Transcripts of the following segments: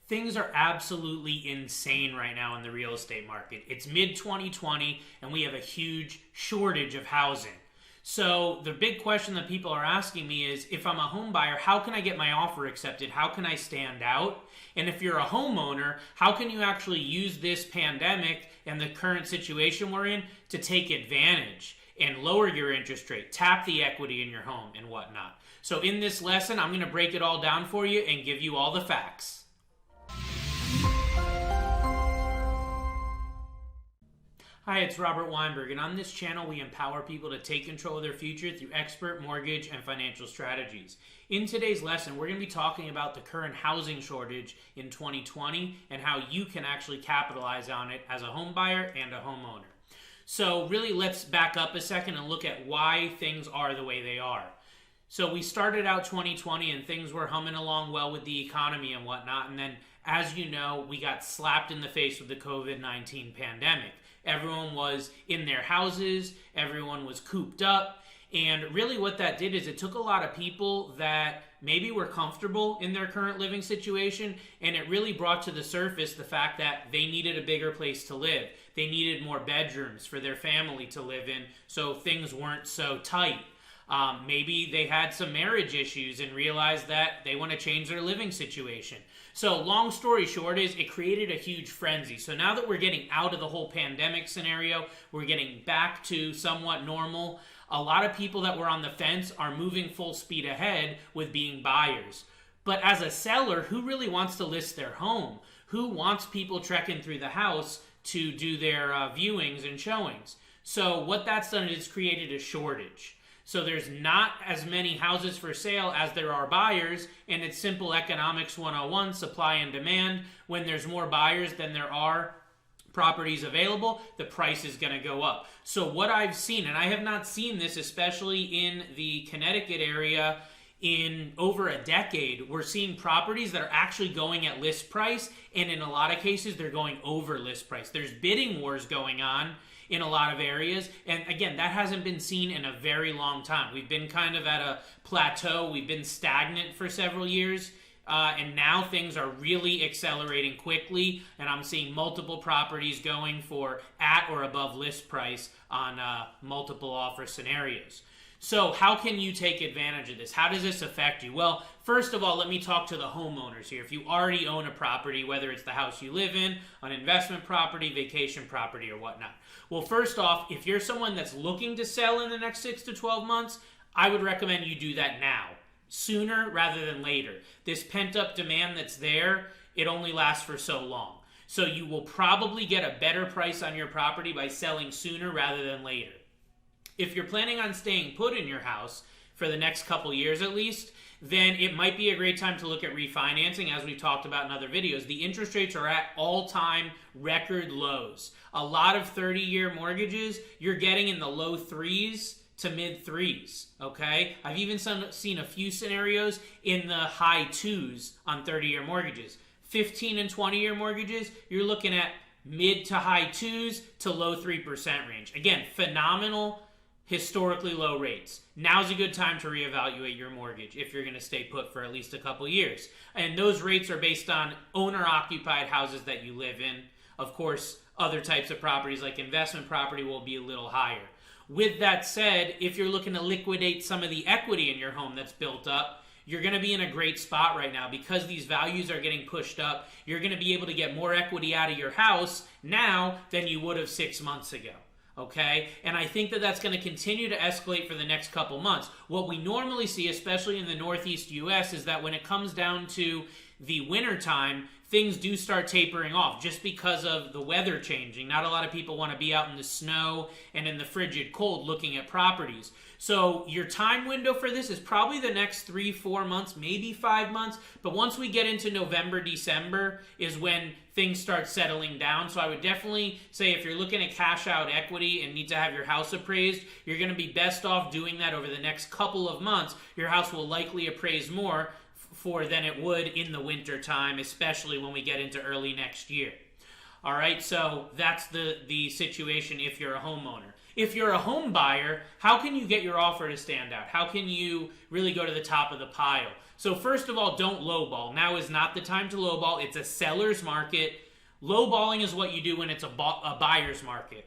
Things are absolutely insane right now in the real estate market. It's mid-2020 and we have a huge shortage of housing. So the big question that people are asking me is, if I'm a home buyer, how can I get my offer accepted? How can I stand out? And if you're a homeowner, how can you actually use this pandemic and the current situation we're in to take advantage and lower your interest rate, tap the equity in your home and whatnot? So in this lesson, I'm going to break it all down for you and give you all the facts. Hi, it's Robert Weinberg, and on this channel we empower people to take control of their future through expert mortgage and financial strategies. In today's lesson, we're going to be talking about the current housing shortage in 2020 and how you can actually capitalize on it as a home buyer and a homeowner. So really, let's back up a second and look at why things are the way they are. So we started out 2020 and things were humming along well with the economy and whatnot, and then, as you know, we got slapped in the face with the COVID-19 pandemic. Everyone was in their houses, everyone was cooped up, and really what that did is it took a lot of people that maybe were comfortable in their current living situation, and it really brought to the surface the fact that they needed a bigger place to live. They needed more bedrooms for their family to live in, so things weren't so tight. Maybe they had some marriage issues and realized that they want to change their living situation. So long story short is it created a huge frenzy. So now that we're getting out of the whole pandemic scenario, we're getting back to somewhat normal. A lot of people that were on the fence are moving full speed ahead with being buyers. But as a seller, who really wants to list their home? Who wants people trekking through the house to do their viewings and showings? So what that's done is created a shortage. So there's not as many houses for sale as there are buyers, and it's simple economics 101, supply and demand. When there's more buyers than there are properties available, the price is going to go up. So what I've seen, and I have not seen this, especially in the Connecticut area, in over a decade, we're seeing properties that are actually going at list price, and in a lot of cases, they're going over list price. There's bidding wars going on in a lot of areas, and again, that hasn't been seen in a very long time. We've been kind of at a plateau, we've been stagnant for several years, and now things are really accelerating quickly, and I'm seeing multiple properties going for at or above list price on multiple offer scenarios. So how can you take advantage of this? How does this affect you? Well, first of all, let me talk to the homeowners here. If you already own a property, whether it's the house you live in, an investment property, vacation property, or whatnot. Well, first off, if you're someone that's looking to sell in the next 6 to 12 months, I would recommend you do that now, sooner rather than later. This pent-up demand that's there, it only lasts for so long. So you will probably get a better price on your property by selling sooner rather than later. If you're planning on staying put in your house for the next couple years at least, then it might be a great time to look at refinancing. As we've talked about in other videos, the interest rates are at all-time record lows. A lot of 30-year mortgages, you're getting in the low 3s to mid 3s, okay? I've even seen a few scenarios in the high 2s on 30-year mortgages. 15 and 20-year mortgages, you're looking at mid to high 2s to low 3% range. Again, phenomenal, historically low rates. Now's a good time to reevaluate your mortgage if you're going to stay put for at least a couple years. And those rates are based on owner-occupied houses that you live in. Of course, other types of properties like investment property will be a little higher. With that said, if you're looking to liquidate some of the equity in your home that's built up, you're going to be in a great spot right now because these values are getting pushed up. You're going to be able to get more equity out of your house now than you would have 6 months ago. Okay, and I think that that's going to continue to escalate for the next couple months. What we normally see, especially in the Northeast US, is that when it comes down to the winter time, things do start tapering off just because of the weather changing. Not a lot of people want to be out in the snow and in the frigid cold looking at properties. So your time window for this is probably the next 3-4 months, maybe 5 months. But once we get into November, December is when things start settling down. So I would definitely say if you're looking at cash out equity and need to have your house appraised, you're going to be best off doing that over the next couple of months. Your house will likely appraise more than it would in the winter time, especially when we get into early next year. All right, so that's the situation if you're a homeowner. If you're a home buyer, how can you get your offer to stand out? How can you really go to the top of the pile? So first of all, don't lowball. Now is not the time to lowball. It's a seller's market. Lowballing is what you do when it's a buyer's market.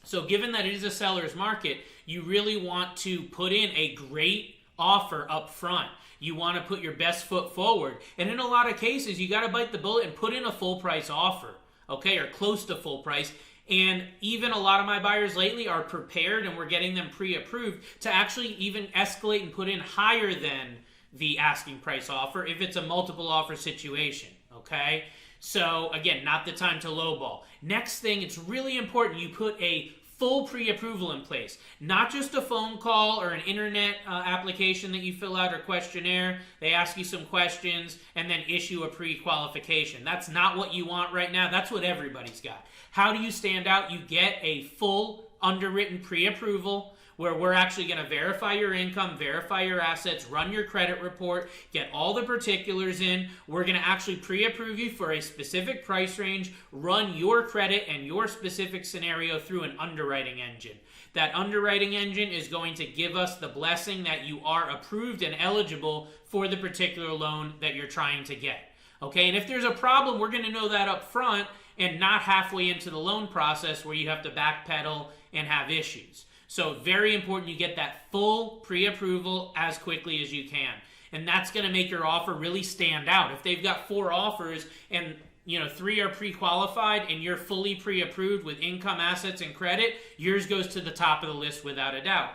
So given that it is a seller's market, you really want to put in a great offer up front. You want to put your best foot forward. And in a lot of cases, you got to bite the bullet and put in a full price offer, okay, or close to full price. And even a lot of my buyers lately are prepared, and we're getting them pre-approved to actually even escalate and put in higher than the asking price offer if it's a multiple offer situation, okay? So again, not the time to lowball. Next thing, it's really important you put a full pre-approval in place. Not just a phone call or an internet application that you fill out or questionnaire. They ask you some questions and then issue a pre-qualification. That's not what you want right now. That's what everybody's got. How do you stand out? You get a full underwritten pre-approval where we're actually going to verify your income, verify your assets, run your credit report, get all the particulars in. We're going to actually pre-approve you for a specific price range, run your credit and your specific scenario through an underwriting engine. That underwriting engine is going to give us the blessing that you are approved and eligible for the particular loan that you're trying to get. Okay, and if there's a problem, we're going to know that up front and not halfway into the loan process where you have to backpedal and have issues. So very important you get that full pre-approval as quickly as you can. And that's going to make your offer really stand out. If they've got 4 offers and 3 are pre-qualified and you're fully pre-approved with income, assets, and credit, yours goes to the top of the list without a doubt.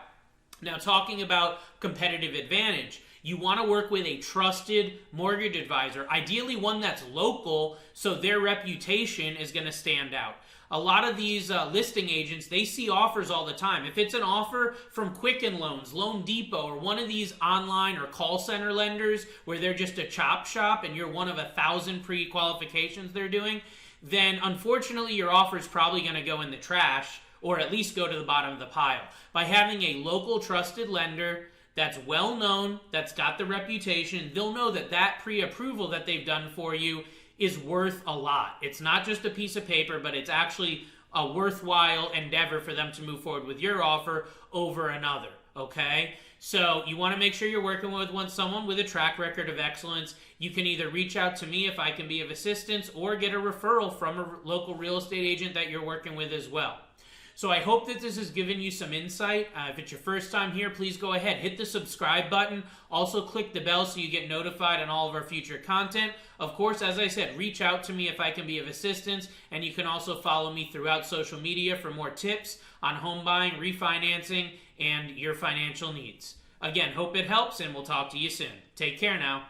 Now, talking about competitive advantage, you want to work with a trusted mortgage advisor, ideally one that's local, so their reputation is going to stand out. A lot of these listing agents, they see offers all the time. If it's an offer from Quicken Loans, Loan Depot, or one of these online or call center lenders where they're just a chop shop and you're one of 1,000 pre-qualifications they're doing, then unfortunately your offer is probably going to go in the trash or at least go to the bottom of the pile. By having a local trusted lender that's well known, that's got the reputation, they'll know that that pre-approval that they've done for you is worth a lot. It's not just a piece of paper, but it's actually a worthwhile endeavor for them to move forward with your offer over another, okay? So you want to make sure you're working with someone with a track record of excellence. You can either reach out to me if I can be of assistance or get a referral from a local real estate agent that you're working with as well. So I hope that this has given you some insight. If it's your first time here, please go ahead, hit the subscribe button. Also click the bell so you get notified on all of our future content. Of course, as I said, reach out to me if I can be of assistance, and you can also follow me throughout social media for more tips on home buying, refinancing, and your financial needs. Again, hope it helps, and we'll talk to you soon. Take care now.